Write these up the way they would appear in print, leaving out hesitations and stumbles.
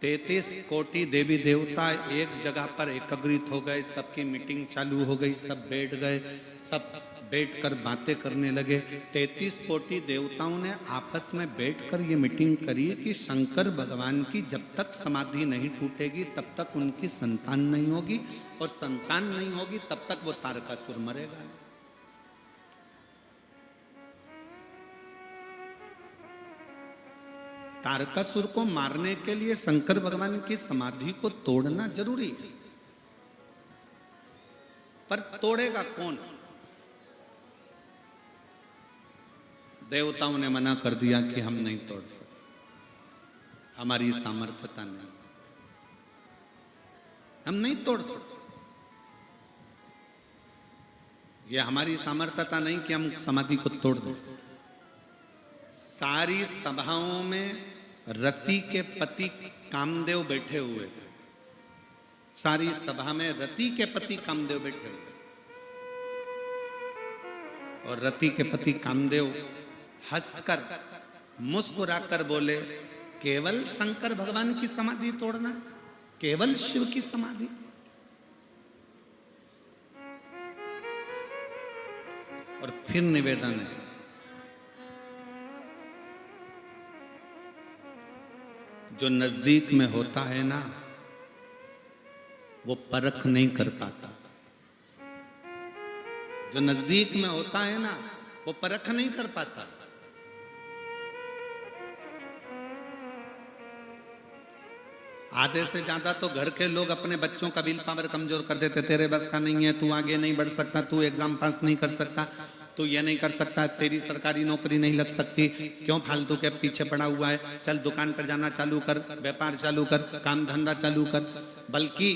33 कोटि देवी देवता एक जगह पर एकत्रित हो गए, सबकी मीटिंग चालू हो गई, सब बैठ गए, सब बैठकर बातें करने लगे। 33 कोटि देवताओं ने आपस में बैठकर ये मीटिंग करी कि शंकर भगवान की जब तक समाधि नहीं टूटेगी तब तक उनकी संतान नहीं होगी, और संतान नहीं होगी तब तक वो तारकासुर मरेगा। तारकासुर को मारने के लिए शंकर भगवान की समाधि को तोड़ना जरूरी है, पर तोड़ेगा कौन? देवताओं ने मना कर दिया कि हम नहीं तोड़ सकते, हमारी सामर्थ्यता नहीं, हम नहीं तोड़ सकते। ये हमारी सामर्थ्यता नहीं कि हम समाधि को तोड़ दें। सारी सभाओं में रति के पति कामदेव बैठे हुए थे, सारी सभा में रति के पति कामदेव बैठे हुए थे, और रति के पति कामदेव हंसकर मुस्कुराकर बोले, केवल शंकर भगवान की समाधि तोड़ना, केवल शिव की समाधि? और फिर निवेदन है, जो नजदीक में होता है ना वो परख नहीं कर पाता, जो नजदीक में होता है ना वो परख नहीं कर पाता। आधे से ज्यादा तो घर के लोग अपने बच्चों का विल पावर कमजोर कर देते, तेरे बस का नहीं है, तू आगे नहीं बढ़ सकता, तू एग्जाम पास नहीं कर सकता, तू ये नहीं कर सकता, तेरी सरकारी नौकरी नहीं लग सकती, क्यों फालतू के पीछे पड़ा हुआ है, चल दुकान पर जाना चालू कर, व्यापार चालू कर, काम धंधा चालू कर। बल्कि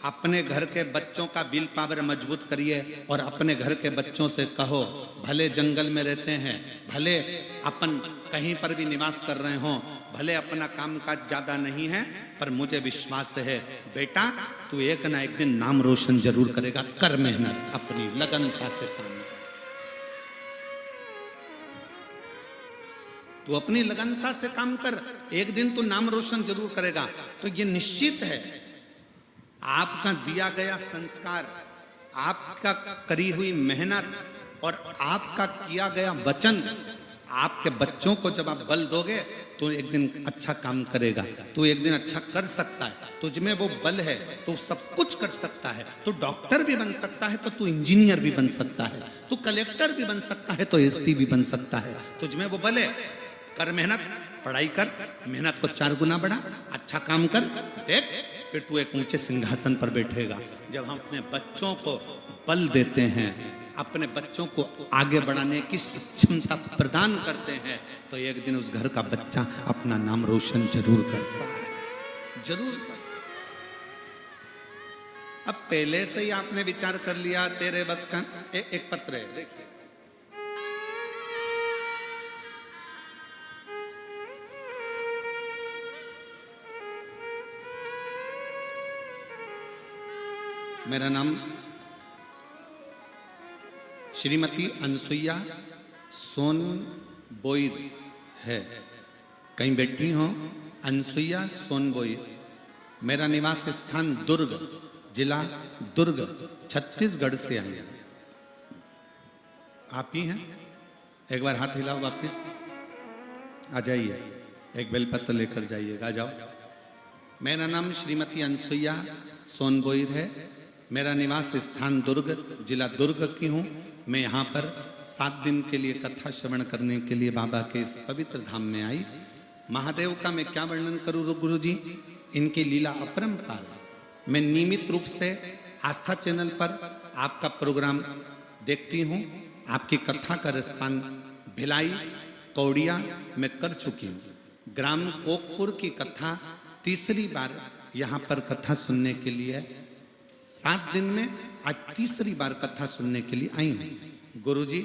अपने घर के बच्चों का विल पावर मजबूत करिए और अपने घर के बच्चों से कहो, भले जंगल में रहते हैं, भले अपन कहीं पर भी निवास कर रहे हों, भले अपना कामकाज ज्यादा नहीं है, पर मुझे विश्वास है बेटा तू एक ना एक दिन नाम रोशन जरूर करेगा, कर मेहनत, अपनी लगनता से काम, तू अपनी लगनता से काम कर, एक दिन तू नाम रोशन जरूर करेगा। तो ये निश्चित है, आपका दिया गया संस्कार, आपका करी हुई मेहनत और आपका किया गया वचन, आपके बच्चों को जब आप बल दोगे तो एक दिन अच्छा काम करेगा, तू एक दिन अच्छा कर सकता है, तुझ में वो बल है तो सब कुछ कर सकता है, तू डॉक्टर भी बन सकता है तो तू इंजीनियर भी बन सकता है, तू कलेक्टर भी बन सकता है तो एसपी भी बन सकता है, तुझ में वो बल है। कर मेहनत, पढ़ाई कर, मेहनत को 4 गुना बढ़ा, अच्छा काम कर, देख फिर तू एक ऊंचे सिंहासन पर बैठेगा। जब हम अपने बच्चों को बल देते हैं, अपने बच्चों को आगे बढ़ाने की सक्षमता प्रदान करते हैं, तो एक दिन उस घर का बच्चा अपना नाम रोशन जरूर करता है, जरूर करता। अब पहले से ही आपने विचार कर लिया तेरे बस का, एक पत्र है देखिए, मेरा नाम श्रीमती अनसुईया सोनबोईर है, कहीं बैठी हो अनसुईया सोनबोईर। मेरा निवास स्थान दुर्ग, जिला दुर्ग, छत्तीसगढ़ से आई है। आप ही हैं? एक बार हाथ हिलाओ, वापिस आ जाइए, एक बेलपत्र लेकर जाइएगा, आ जाओ। मेरा नाम श्रीमती अनसुईया सोनबोईर है, मेरा निवास स्थान दुर्ग, जिला दुर्ग की हूँ। मैं यहाँ पर 7 दिन के लिए कथा श्रवण करने के लिए बाबा के इस पवित्र धाम में आई। महादेव का मैं क्या वर्णन करूँ गुरु जी, इनकी लीला अपरंपार है। मैं नियमित रूप से आस्था चैनल पर आपका प्रोग्राम देखती हूँ, आपकी कथा का रसपान भिलाई कौड़िया में कर चुकी हूँ। ग्राम कोकपुर की कथा तीसरी बार यहाँ पर कथा सुनने के लिए 7 दिन में आज तीसरी बार कथा सुनने के लिए आई हूँ। गुरुजी,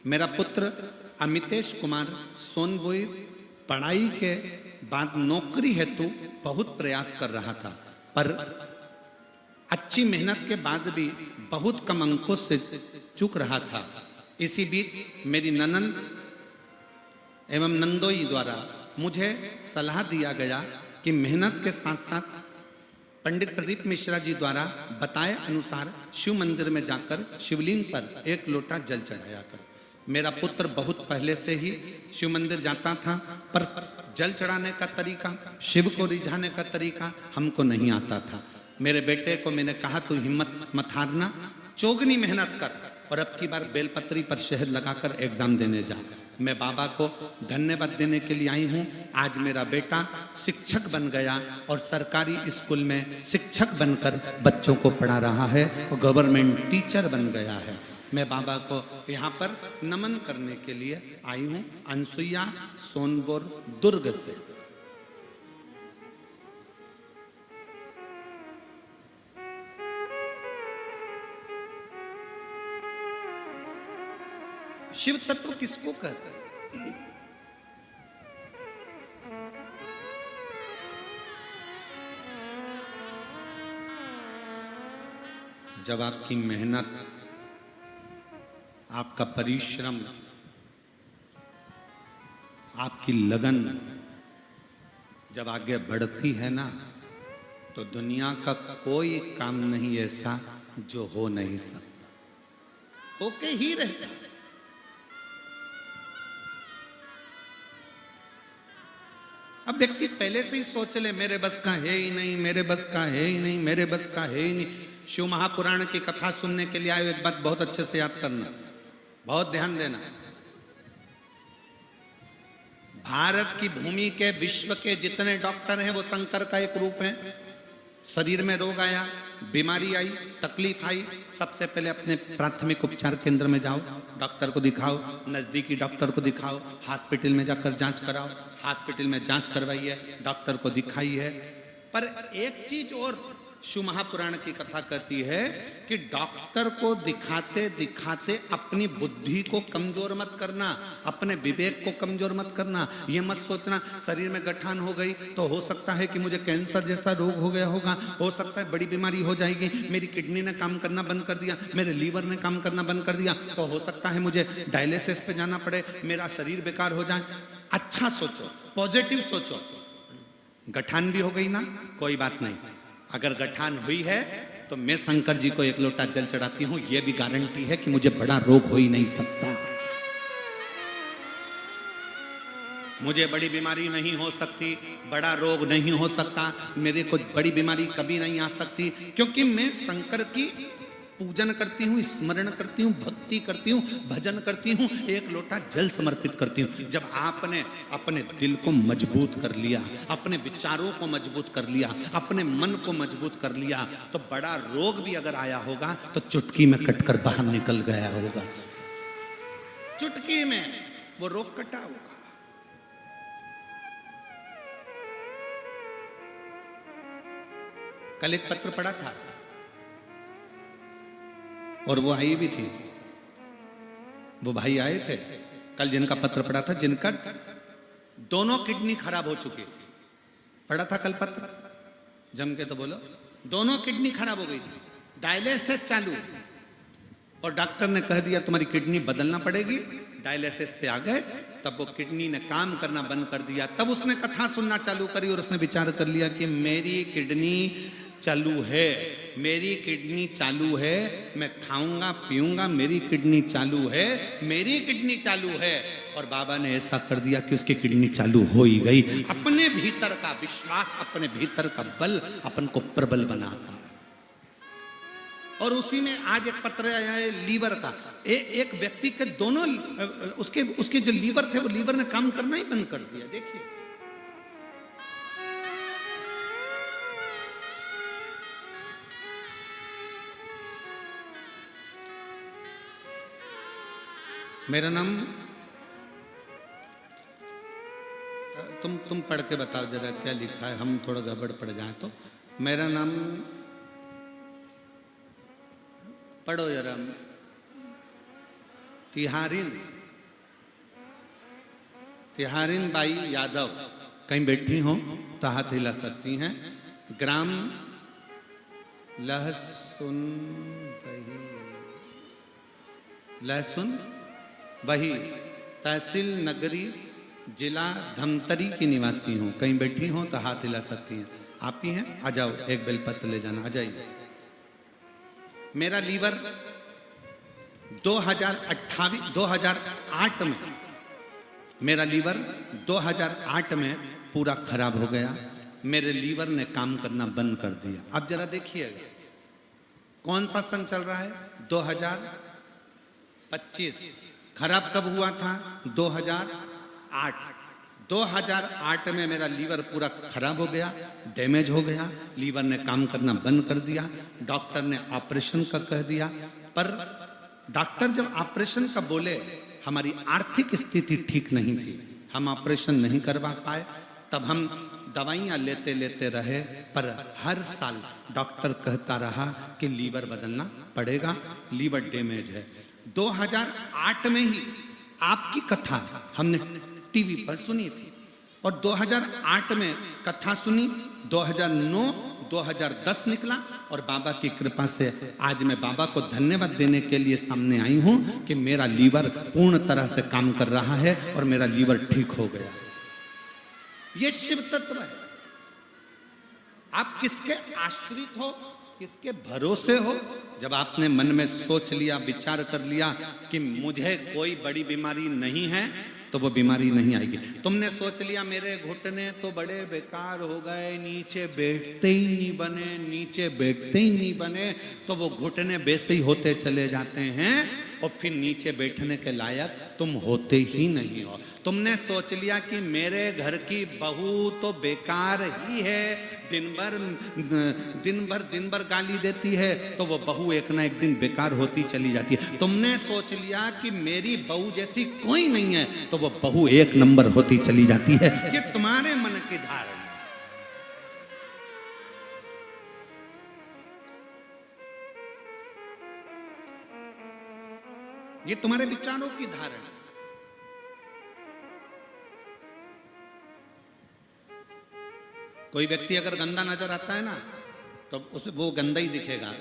मेरा पुत्र अमितेश कुमार सोनबोईर पढ़ाई के बाद नौकरी हेतु बहुत प्रयास कर रहा था, पर अच्छी मेहनत के बाद भी बहुत कम अंकों से चूक रहा था। इसी बीच मेरी ननंद एवं नंदोई द्वारा मुझे सलाह दिया गया कि मेहनत के साथ साथ पंडित प्रदीप मिश्रा जी द्वारा बताए अनुसार शिव मंदिर में जाकर शिवलिंग पर एक लोटा जल चढ़ाया करो। मेरा पुत्र बहुत पहले से ही शिव मंदिर जाता था, पर जल चढ़ाने का तरीका, शिव को रिझाने का तरीका हमको नहीं आता था। मेरे बेटे को मैंने कहा तू हिम्मत मत हारना, चौगनी मेहनत कर और अब की बार बेलपत्री पर शहद लगाकर एग्जाम देने जा। मैं बाबा को धन्यवाद देने के लिए आई हूँ। आज मेरा बेटा शिक्षक बन गया और सरकारी स्कूल में शिक्षक बनकर बच्चों को पढ़ा रहा है और गवर्नमेंट टीचर बन गया है। मैं बाबा को यहाँ पर नमन करने के लिए आई हूँ, अनसुईया सोनपुर दुर्ग से। शिव तत्व किसको कहते हैं? जब आपकी मेहनत, आपका परिश्रम, आपकी लगन जब आगे बढ़ती है ना, तो दुनिया का कोई काम नहीं ऐसा जो हो नहीं सकता, होके ही रहता है। अब व्यक्ति पहले से ही सोच ले मेरे बस का है ही नहीं, मेरे बस का है ही नहीं, मेरे बस का है ही नहीं। शिव महापुराण की कथा सुनने के लिए आए, एक बात बहुत अच्छे से याद करना, बहुत ध्यान देना। भारत की भूमि के, विश्व के जितने डॉक्टर हैं वो शंकर का एक रूप है। शरीर में रोग आया, बीमारी आई, तकलीफ आई, सबसे पहले अपने प्राथमिक उपचार केंद्र में जाओ, डॉक्टर को दिखाओ, नजदीकी डॉक्टर को दिखाओ, हॉस्पिटल में जाकर जांच कराओ, हॉस्पिटल में जांच करवाइए, डॉक्टर को दिखाइए। पर एक चीज और शिव महापुराण की कथा कहती है कि डॉक्टर को दिखाते दिखाते अपनी बुद्धि को कमजोर मत करना, अपने विवेक को कमजोर मत करना। ये मत सोचना शरीर में गठान हो गई तो हो सकता है कि मुझे कैंसर जैसा रोग हो गया होगा, हो सकता है बड़ी बीमारी हो जाएगी, मेरी किडनी ने काम करना बंद कर दिया, मेरे लीवर ने काम करना बंद कर दिया, तो हो सकता है मुझे डायलिसिस पे जाना पड़े, मेरा शरीर बेकार हो जाए। अच्छा सोचो, पॉजिटिव सोचो। गठान भी हो गई ना, कोई बात नहीं, अगर गठान हुई है तो मैं शंकर जी को एक लोटा जल चढ़ाती हूं, यह भी गारंटी है कि मुझे बड़ा रोग हो ही नहीं सकता, मुझे बड़ी बीमारी नहीं हो सकती, बड़ा रोग नहीं हो सकता, मेरे को बड़ी बीमारी कभी नहीं आ सकती, क्योंकि मैं शंकर की पूजन करती हूँ, स्मरण करती हूँ, भक्ति करती हूँ, भजन करती हूँ, एक लोटा जल समर्पित करती हूँ। जब आपने अपने दिल को मजबूत कर लिया, अपने विचारों को मजबूत कर लिया, अपने मन को मजबूत कर लिया, तो बड़ा रोग भी अगर आया होगा तो चुटकी में कटकर बाहर निकल गया होगा, चुटकी में वो रोग कटा होगा। कल एक पत्र पढ़ा था और वो आई भी थी, वो भाई आए थे कल, जिनका पत्र पढ़ा था, जिनका दोनों किडनी खराब हो चुकी थी। पढ़ा था कल पत्र, जम के तो बोलो, दोनों किडनी खराब हो गई थी, डायलिसिस चालू, और डॉक्टर ने कह दिया तुम्हारी किडनी बदलना पड़ेगी। डायलिसिस पे आ गए, तब वो किडनी ने काम करना बंद कर दिया। तब उसने कथा सुनना चालू करी और उसने विचार कर लिया कि मेरी किडनी चालू है, मेरी किडनी चालू है, मैं खाऊंगा पीऊंगा, मेरी किडनी चालू है, मेरी किडनी चालू है। और बाबा ने ऐसा कर दिया कि उसकी किडनी चालू हो ही गई। अपने भीतर का विश्वास, अपने भीतर का बल अपन को प्रबल बनाता है। और उसी में आज एक पत्र आया है लीवर का। एक व्यक्ति के दोनों उसके जो लीवर थे, वो लीवर ने काम करना ही बंद कर दिया। देखिए, मेरा नाम, तुम पढ़ के बताओ जरा क्या लिखा है, हम थोड़ा गड़बड़ पड़ जाए तो। मेरा नाम पढ़ो जरा। तिहारिन बाई यादव कहीं बैठी हो तो हाथ हिला सकती हैं। ग्राम लहसुन वही, तहसील नगरी जिला धमतरी की निवासी हूँ। कहीं बैठी हो तो हाथ हिला सकती हैं। आप ही हैं? आ जाओ, एक बेलपत्र ले जाना, आ जाइए। मेरा लीवर 2008 में, मेरा लीवर 2008 में पूरा खराब हो गया। मेरे लीवर ने काम करना बंद कर दिया। अब जरा देखिएगा कौन सा सन चल रहा है, 2025। खराब कब हुआ था? 2008। 2008 में मेरा लीवर पूरा खराब हो गया, डैमेज हो गया, लीवर ने काम करना बंद कर दिया। डॉक्टर ने ऑपरेशन का कह दिया, पर डॉक्टर जब ऑपरेशन का बोले, हमारी आर्थिक स्थिति ठीक नहीं थी, हम ऑपरेशन नहीं करवा पाए। तब हम दवाइयाँ लेते लेते रहे, पर हर साल डॉक्टर कहता रहा कि लीवर बदलना पड़ेगा, लीवर डैमेज है। 2008 में ही आपकी कथा हमने टीवी पर सुनी थी, और 2008 में कथा सुनी, 2009 2010 निकला, और बाबा की कृपा से आज मैं बाबा को धन्यवाद देने के लिए सामने आई हूं कि मेरा लीवर पूर्ण तरह से काम कर रहा है और मेरा लीवर ठीक हो गया। ये शिव तत्व है। आप किसके आश्रित हो, किसके भरोसे हो? जब आपने मन में सोच लिया, विचार कर लिया कि मुझे कोई बड़ी बीमारी नहीं है, तो वो बीमारी नहीं आएगी। तुमने सोच लिया मेरे घुटने तो बड़े बेकार हो गए, नीचे बैठते ही नहीं बने, नीचे बैठते ही नहीं बने, तो वो घुटने वैसे ही होते चले जाते हैं और फिर नीचे बैठने के लायक तुम होते ही नहीं हो। तुमने सोच लिया कि मेरे घर की बहू तो बेकार ही है, दिन भर गाली देती है, तो वो बहू एक ना एक दिन बेकार होती चली जाती है। तुमने सोच लिया कि मेरी बहू जैसी कोई नहीं है, तो वो बहू एक नंबर होती चली जाती है। ये तुम्हारे मन की धारणा। ये तुम्हारे विचारों की धारणा। कोई व्यक्ति अगर गंदा नजर आता है ना, तो उसे वो गंदा ही दिखेगा।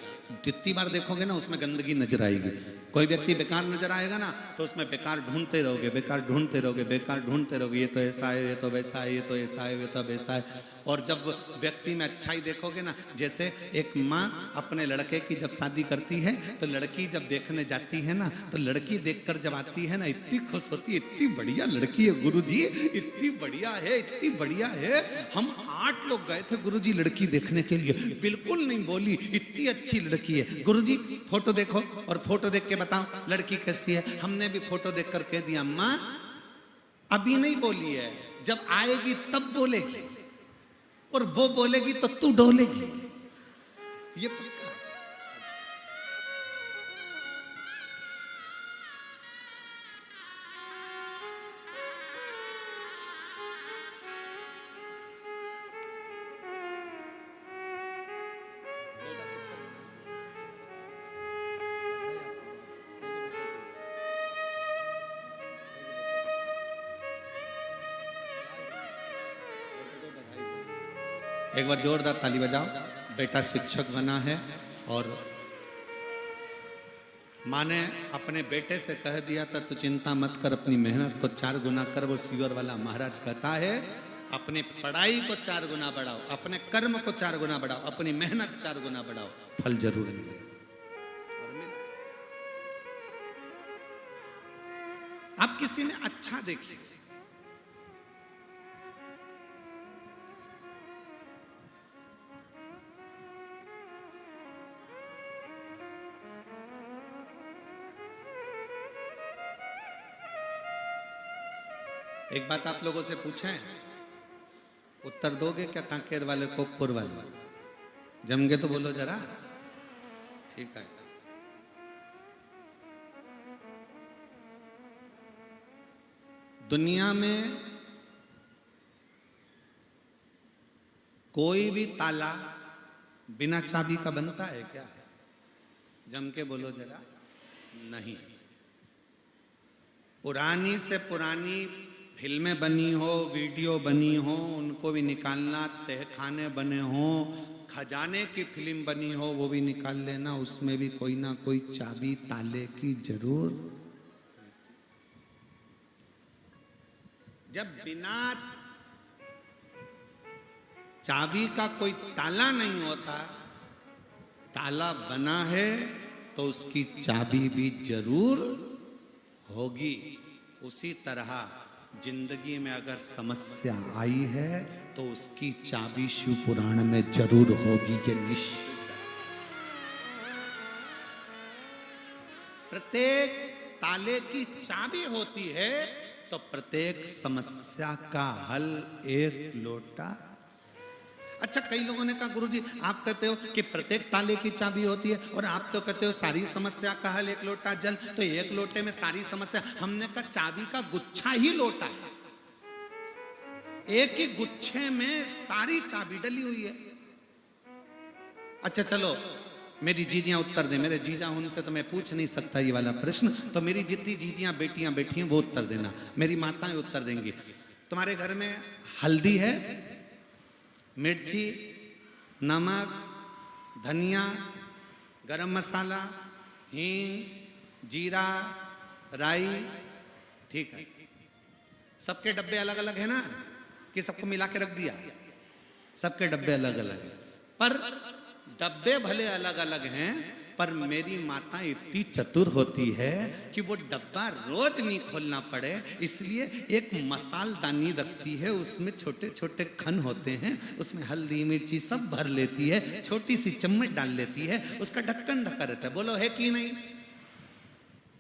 जितनी बार देखोगे ना, उसमें गंदगी नजर आएगी। कोई व्यक्ति बेकार नजर आएगा ना, तो उसमें बेकार ढूंढते रहोगे, बेकार ढूंढते रहोगे, बेकार ढूंढते रहोगे। ये तो ऐसा है, ये तो वैसा है, ये तो ऐसा है, ये तो वैसा है। और जब व्यक्ति में अच्छाई देखोगे ना, जैसे एक माँ अपने लड़के की जब शादी करती है, तो लड़की जब देखने जाती है ना, तो लड़की देखकर जब आती है ना, इतनी खुश होती है, इतनी बढ़िया लड़की है गुरुजी, इतनी बढ़िया है, इतनी बढ़िया है। हम 8 लोग गए थे गुरुजी लड़की देखने के लिए, बिल्कुल नहीं बोली, इतनी अच्छी लड़की है। गुरुजी फोटो देखो, और फोटो देख के बताओ लड़की कैसी है। हमने भी फोटो देखकर कह दिया, माँ अभी नहीं बोली है, जब आएगी तब बोलेगी, और वो बोलेगी तो तू डोलेगी। ये पक्का। एक बार जोरदार ताली बजाओ। बेटा शिक्षक बना है, और माँ ने अपने बेटे से कह दिया था, तू चिंता मत कर, अपनी मेहनत को 4 गुना कर। वो सीवर वाला महाराज कहता है, अपनी पढ़ाई को 4 गुना बढ़ाओ, अपने कर्म को 4 गुना बढ़ाओ, अपनी मेहनत 4 गुना बढ़ाओ, फल जरूर मिले। और मिला। आप किसी ने अच्छा देखिए, एक बात आप लोगों से पूछें, उत्तर दोगे क्या? कांकेर वाले को पुर वाले जम के तो बोलो जरा। ठीक है। दुनिया में कोई भी ताला बिना चाबी का बनता है क्या? जम के बोलो जरा। नहीं। पुरानी से पुरानी फिल्में बनी हो, वीडियो बनी हो, उनको भी निकालना, तहखाने बने हो, खजाने की फिल्म बनी हो, वो भी निकाल लेना, उसमें भी कोई ना कोई चाबी ताले की जरूर। जब बिना चाबी का कोई ताला नहीं होता, ताला बना है तो उसकी चाबी भी जरूर होगी। उसी तरह जिंदगी में अगर समस्या आई है तो उसकी चाबी शिव पुराण में जरूर होगी, ये निश्चित। प्रत्येक ताले की चाबी होती है तो प्रत्येक समस्या का हल एक लोटा। अच्छा, कई लोगों ने कहा गुरुजी आप कहते हो कि प्रत्येक ताले की चाबी होती है और आप तो कहते हो सारी समस्या का हल एक लोटा जल, तो एक लोटे में सारी समस्या। हमने कहा चाबी का गुच्छा ही लोटा है, एक ही गुच्छे में सारी चाबी डली हुई है। अच्छा चलो, मेरी जीजियां उत्तर दे, मेरे जीजा उनसे तो मैं पूछ नहीं सकता ये वाला प्रश्न, तो मेरी जितनी जीजियां बेटियां बैठी हैं वो उत्तर देना, मेरी माताएं उत्तर देंगी। तुम्हारे घर में हल्दी है, मिर्ची, नमक, धनिया, गरम मसाला, हींग, जीरा, राई, ठीक है। सबके डब्बे अलग अलग है ना, कि सबको मिला के रख दिया? सबके डब्बे अलग अलग है, पर डब्बे भले अलग अलग हैं, पर मेरी माता इतनी चतुर होती है कि वो डब्बा रोज नहीं खोलना पड़े, इसलिए एक मसालदानी रखती है, उसमें छोटे छोटे खन होते हैं, उसमें हल्दी मिर्ची सब भर लेती है, छोटी सी चम्मच डाल लेती है, उसका ढक्कन ढका रहता है। बोलो है कि नहीं?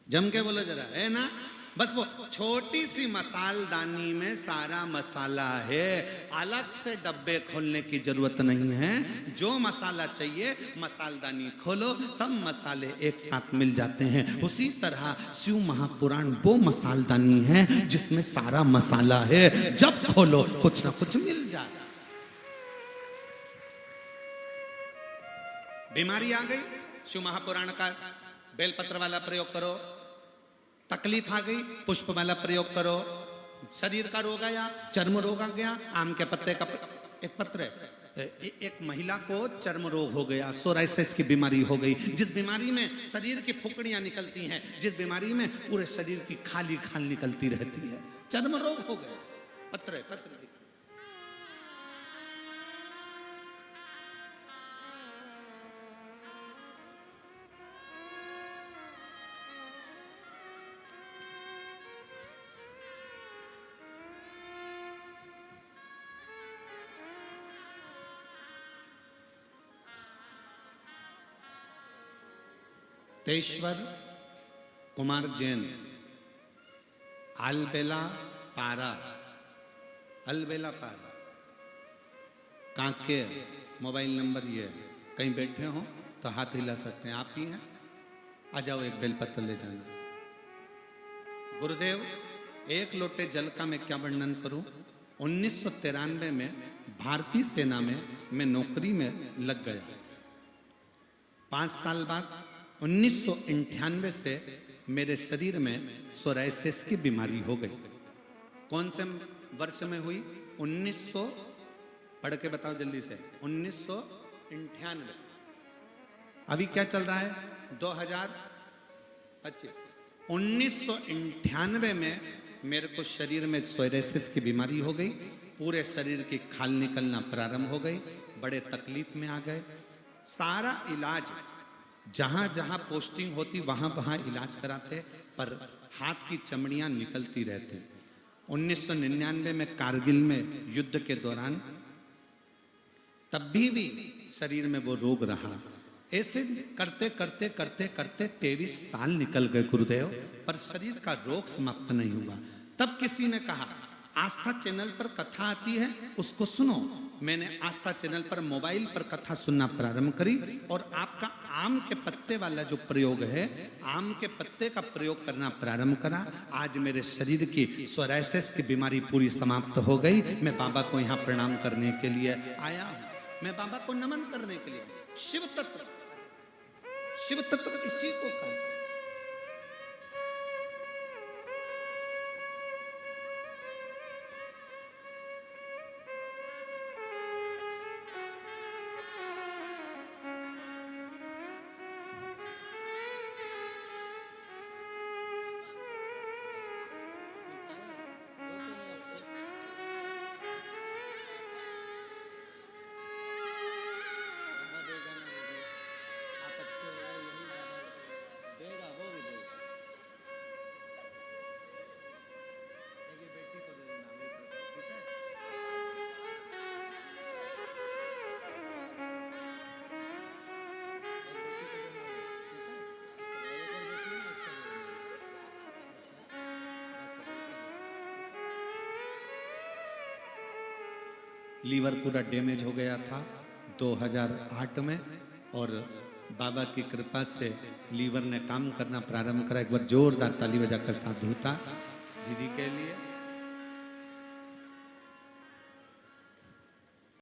जम के बोलो जरा, है ना? बस वो छोटी सी मसालदानी में सारा मसाला है, अलग से डब्बे खोलने की जरूरत नहीं है। जो मसाला चाहिए मसालदानी खोलो, सब मसाले एक साथ मिल जाते हैं। उसी तरह शिव महापुराण वो मसालदानी है जिसमें सारा मसाला है, जब खोलो कुछ ना कुछ मिल जाए। बीमारी आ गई, शिव महापुराण का बेलपत्र वाला प्रयोग करो। तकलीफ आ गई, पुष्प वाला प्रयोग करो। शरीर का रोग आया, चर्म रोग आ गया, आम के पत्ते का एक पत्र है। एक महिला को चर्म रोग हो गया, सोराइसिस की बीमारी हो गई, जिस बीमारी में शरीर की फुकड़ियां निकलती हैं, जिस बीमारी में पूरे शरीर की खाली खाल निकलती रहती है, चर्म रोग हो गया। पत्र पत्र तेश्वर कुमार जैन, अलबेला पारा, अलबेला पारा, कांकेर। मोबाइल नंबर ये है, कहीं बैठे हो तो हाथ हिला सकते हैं, आप ही हैं, आ जाओ, एक बेलपत्र ले जाना। गुरुदेव, एक लोटे जल का मैं क्या वर्णन करूं। 1993 में भारतीय सेना में मैं नौकरी में लग गया। 5 साल बाद 1998 से मेरे शरीर में सोराइसिस की बीमारी हो गई। कौन से वर्ष में हुई? 1900, पढ़ के बताओ जल्दी से, 1998। अभी क्या चल रहा है? 2025। 1998 में मेरे को शरीर में सोराइसिस की बीमारी हो गई, पूरे शरीर की खाल निकलना प्रारंभ हो गई, बड़े तकलीफ में आ गए। सारा इलाज जहां जहां पोस्टिंग होती वहां वहां इलाज कराते, पर हाथ की चमड़ियां निकलती रहती। 1999 में कारगिल में युद्ध के दौरान तब भी शरीर में वो रोग रहा। ऐसे करते करते करते करते 23 साल निकल गए गुरुदेव, पर शरीर का रोग समाप्त नहीं हुआ। तब किसी ने कहा आस्था चैनल पर कथा आती है, उसको सुनो। मैंने आस्था चैनल पर मोबाइल पर कथा सुनना प्रारंभ करी, और आपका आम के पत्ते वाला जो प्रयोग है, आम के पत्ते का प्रयोग करना प्रारंभ करा। आज मेरे शरीर की सोराइसिस की बीमारी पूरी समाप्त हो गई। मैं बाबा को यहाँ प्रणाम करने के लिए आया हूँ, मैं बाबा को नमन करने के लिए। शिव तत्व, शिव तत्व इसी को कहते हैं। लीवर पूरा डैमेज हो गया था 2008 में, और बाबा की कृपा से लीवर ने काम करना प्रारंभ करा। एक बार जोरदार ताली बजाकर साधुता दीदी के लिए।